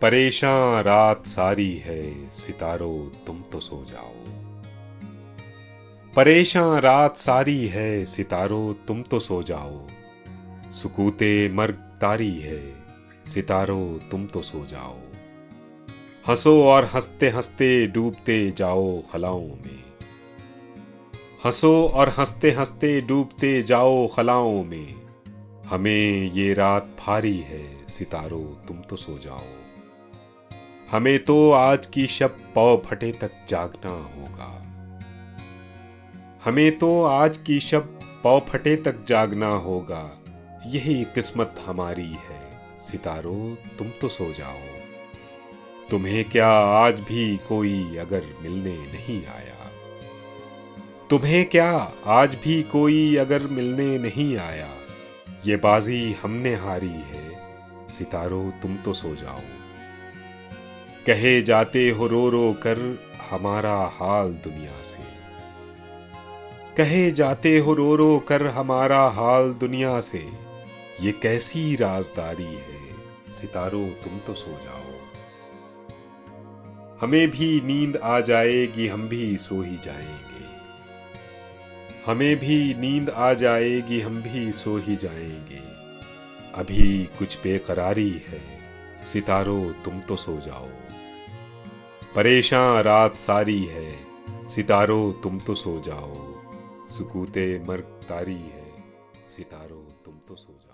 परेशान रात सारी है, सितारों तुम तो सो जाओ। परेशान रात सारी है, सितारों तुम तो सो जाओ। सुकूते मर्ग तारी है, सितारों तुम तो सो जाओ। हंसो और हंसते हंसते डूबते जाओ खलाओं में। हंसो और हंसते हंसते डूबते जाओ खलाओं में। हमें ये रात भारी है, सितारों तुम तो सो जाओ। हमें तो आज की शब पौ फटे तक जागना होगा। हमें तो आज की शब पौ फटे तक जागना होगा। यही किस्मत हमारी है, सितारों तुम तो सो जाओ। तुम्हें क्या आज भी कोई अगर मिलने नहीं आया। तुम्हें क्या आज भी कोई अगर मिलने नहीं आया। ये बाजी हमने हारी है, सितारों तुम तो सो जाओ। कहे जाते हो रो रो कर हमारा हाल दुनिया से। कहे जाते हो रो रो कर हमारा हाल दुनिया से। ये कैसी राजदारी है, सितारों तुम तो सो जाओ। हमें भी नींद आ जाएगी, हम भी सो ही जाएंगे। हमें भी नींद आ जाएगी, हम भी सो ही जाएंगे। अभी कुछ बेकरारी है, सितारों तुम तो सो जाओ। परेशान रात सारी है, सितारों तुम तो सो जाओ। सुकूते मर्ग तारी है, सितारों तुम तो सो जाओ।